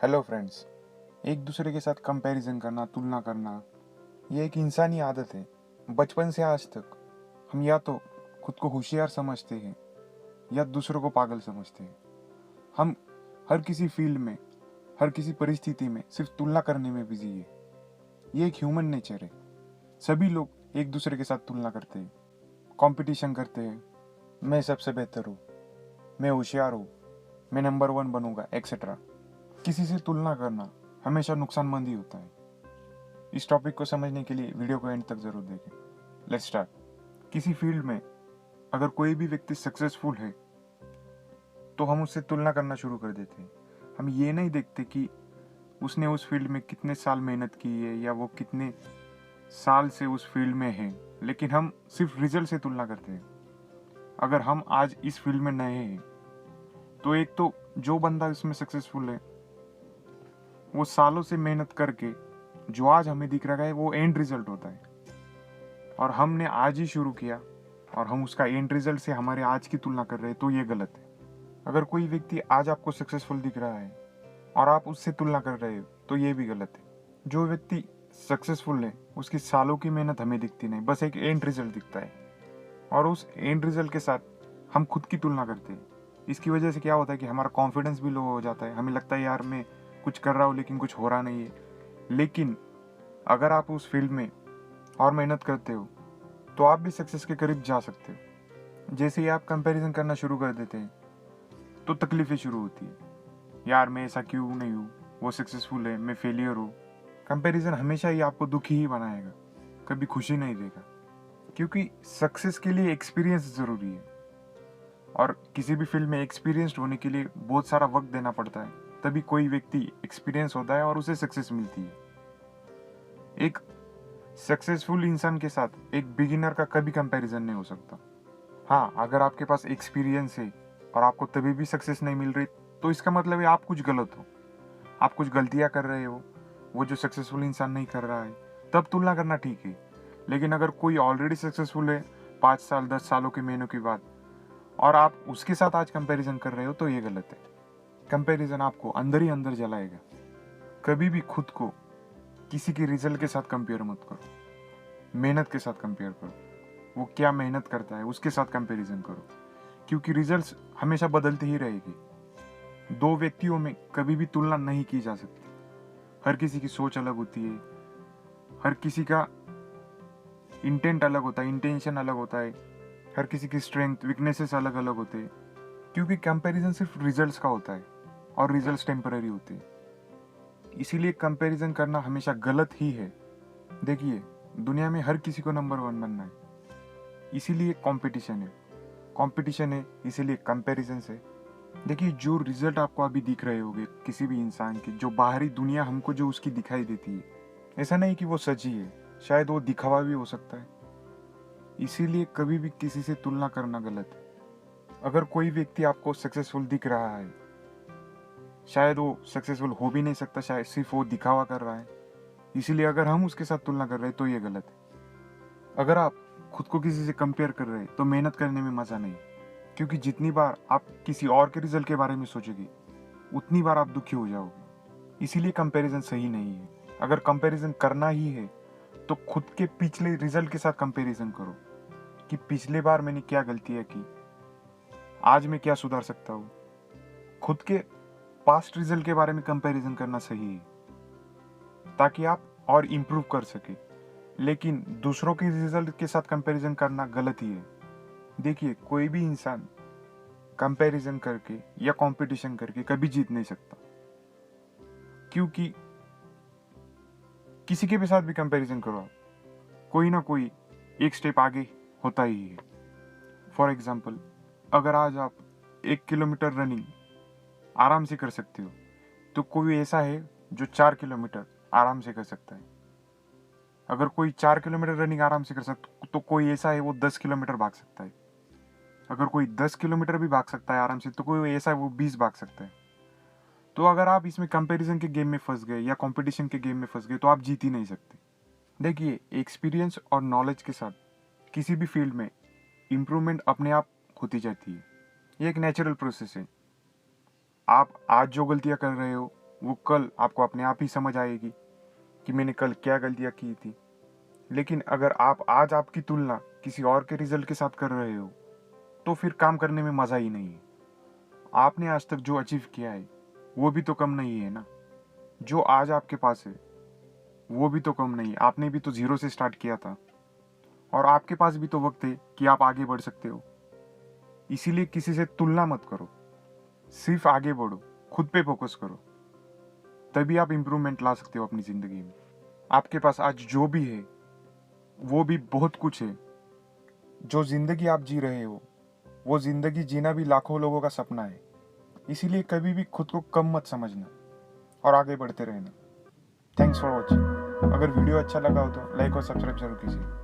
Hello friends. एक दूसरे के साथ कंपैरिजन करना, तुलना करना, ये एक इंसानी आदत है। बचपन से आज तक हम या तो खुद को होशियार समझते हैं या दूसरों को पागल समझते हैं। हम हर किसी फील्ड में, हर किसी परिस्थिति में सिर्फ तुलना करने में बिजी है। ये एक ह्यूमन नेचर है। सभी लोग एक दूसरे के साथ तुलना करते हैं, कंपटीशन करते हैं। मैं सबसे बेहतर हूँ, मैं होशियार हूँ, मैं नंबर 1 बनूंगा, एक्सेट्रा। किसी से तुलना करना हमेशा नुकसानमंद ही होता है। इस टॉपिक को समझने के लिए वीडियो को एंड तक जरूर देखें। Let's start. किसी फील्ड में अगर कोई भी व्यक्ति सक्सेसफुल है तो हम उससे तुलना करना शुरू कर देते हैं। हम ये नहीं देखते कि उसने उस फील्ड में कितने साल मेहनत की है या वो कितने साल से उस फील्ड में है, लेकिन हम सिर्फ रिजल्ट से तुलना करते हैं। अगर हम आज इस फील्ड में नए हैं तो एक तो जो बंदा इसमें सक्सेसफुल है वो सालों से मेहनत करके जो आज हमें दिख रहा है वो एंड रिजल्ट होता है, और हमने आज ही शुरू किया और हम उसका एंड रिजल्ट से हमारे आज की तुलना कर रहे हैं, तो ये गलत है। अगर कोई व्यक्ति आज आपको सक्सेसफुल दिख रहा है और आप उससे तुलना कर रहे हो तो ये भी गलत है। जो व्यक्ति सक्सेसफुल है उसकी सालों की मेहनत हमें दिखती नहीं, बस एक एंड रिजल्ट दिखता है, और उस एंड रिजल्ट के साथ हम खुद की तुलना करते हैं। इसकी वजह से क्या होता है कि हमारा कॉन्फिडेंस भी लो हो जाता है। हमें लगता है यार मैं कुछ कर रहा हूँ लेकिन कुछ हो रहा नहीं है। लेकिन अगर आप उस फील्ड में और मेहनत करते हो तो आप भी सक्सेस के करीब जा सकते हो। जैसे ही आप कंपैरिजन करना शुरू कर देते हैं तो तकलीफें शुरू होती है। यार मैं ऐसा क्यों नहीं हूँ, वो सक्सेसफुल है, मैं फेलियर हूँ। कंपैरिजन हमेशा ही आपको दुखी ही बनाएगा, कभी खुशी नहीं देगा। क्योंकि सक्सेस के लिए एक्सपीरियंस जरूरी है, और किसी भी फील्ड में एक्सपीरियंस्ड होने के लिए बहुत सारा वक्त देना पड़ता है। तभी कोई व्यक्ति एक्सपीरियंस होता है और उसे सक्सेस मिलती है। एक सक्सेसफुल इंसान के साथ एक बिगिनर का कभी कंपैरिजन नहीं हो सकता। हाँ, अगर आपके पास एक्सपीरियंस है और आपको तभी भी सक्सेस नहीं मिल रही तो इसका मतलब है आप कुछ गलत हो, आप कुछ गलतियां कर रहे हो, वो जो सक्सेसफुल इंसान नहीं कर रहा है, तब तुलना करना ठीक है। लेकिन अगर कोई ऑलरेडी सक्सेसफुल है 5 साल 10 सालों के महीनों के बाद और आप उसके साथ आज कंपैरिजन कर रहे हो तो ये गलत है। कंपैरिजन आपको अंदर ही अंदर जलाएगा। कभी भी खुद को किसी के रिजल्ट के साथ कंपेयर मत करो, मेहनत के साथ कंपेयर करो। वो क्या मेहनत करता है उसके साथ कंपैरिजन करो, क्योंकि रिजल्ट्स हमेशा बदलती ही रहेगी। दो व्यक्तियों में कभी भी तुलना नहीं की जा सकती। हर किसी की सोच अलग होती है, हर किसी का इंटेंट अलग होता है, इंटेंशन अलग होता है, हर किसी की स्ट्रेंथ वीकनेसेस अलग अलग होते हैं। क्योंकि कंपैरिजन सिर्फ रिजल्ट्स का होता है और रिजल्ट्स टेम्पररी होते हैं। इसीलिए कंपैरिजन करना हमेशा गलत ही है। देखिए, दुनिया में हर किसी को नंबर 1 बनना है, इसीलिए कंपटीशन है। कंपटीशन है इसीलिए कंपैरिजन है। देखिए, जो रिजल्ट आपको अभी दिख रहे होंगे किसी भी इंसान के, जो बाहरी दुनिया हमको जो उसकी दिखाई देती है, ऐसा नहीं कि वो सच ही है, शायद वो दिखावा भी हो सकता है। इसीलिए कभी भी किसी से तुलना करना गलत है। अगर कोई व्यक्ति आपको सक्सेसफुल दिख रहा है, शायद वो सक्सेसफुल हो भी नहीं सकता, शायद सिर्फ वो दिखावा कर रहा है। इसीलिए अगर हम उसके साथ तुलना कर रहे हैं तो ये गलत है। अगर आप खुद को किसी से कंपेयर कर रहे हैं तो मेहनत करने में मजा नहीं, क्योंकि जितनी बार आप किसी और के रिजल्ट के बारे में सोचोगे उतनी बार आप दुखी हो जाओगे। इसीलिए कंपैरिजन सही नहीं है। अगर कंपैरिजन करना ही है तो खुद के पिछले रिजल्ट के साथ कंपैरिजन करो कि पिछले बार मैंने क्या गलतियां की, आज मैं क्या सुधार सकता हूँ। खुद के पास्ट रिजल्ट के बारे में कंपैरिजन करना सही है ताकि आप और इम्प्रूव कर सके, लेकिन दूसरों के रिजल्ट के साथ कंपैरिजन करना गलत ही है। देखिए, कोई भी इंसान कंपैरिजन करके या कंपटीशन करके कभी जीत नहीं सकता, क्योंकि किसी के भी साथ भी कंपैरिजन करो आप, कोई ना कोई एक स्टेप आगे होता ही है। फॉर एग्जाम्पल, अगर आज आप 1 किलोमीटर रनिंग आराम से कर सकते हो तो कोई ऐसा है जो 4 किलोमीटर आराम से कर सकता है। अगर कोई 4 किलोमीटर रनिंग आराम से कर सकता तो कोई ऐसा है वो 10 किलोमीटर भाग सकता है। अगर कोई 10 किलोमीटर भी भाग सकता है आराम से तो कोई ऐसा है वो 20 भाग सकता है। तो अगर आप इसमें कंपैरिजन के गेम में फंस गए या कंपटीशन के गेम में फंस गए तो आप जीत ही नहीं सकते। देखिए, एक्सपीरियंस और नॉलेज के साथ किसी भी फील्ड में इम्प्रूवमेंट अपने आप होती जाती है। ये एक नेचुरल प्रोसेस है। आप आज जो गलतियां कर रहे हो वो कल आपको अपने आप ही समझ आएगी कि मैंने कल क्या गलतियाँ की थी। लेकिन अगर आप आज आपकी तुलना किसी और के रिजल्ट के साथ कर रहे हो, तो फिर काम करने में मज़ा ही नहीं है। आपने आज तक जो अचीव किया है, वो भी तो कम नहीं है ना। जो आज आपके पास है, वो भी तो कम नहीं है। आपने भी तो ज़ीरो से स्टार्ट किया था, और आपके पास भी तो वक्त है कि आप आगे बढ़ सकते हो। इसीलिए किसी से तुलना मत करो, सिर्फ आगे बढ़ो, खुद पे फोकस करो, तभी आप इम्प्रूवमेंट ला सकते हो अपनी ज़िंदगी में। आपके पास आज जो भी है, वो भी बहुत कुछ है। जो ज़िंदगी आप जी रहे हो, वो ज़िंदगी जीना भी लाखों लोगों का सपना है। इसीलिए कभी भी खुद को कम मत समझना और आगे बढ़ते रहना। Thanks for watching. अगर वीडियो अच्छा लगा हो तो लाइक और सब्सक्राइब जरूर कीजिए।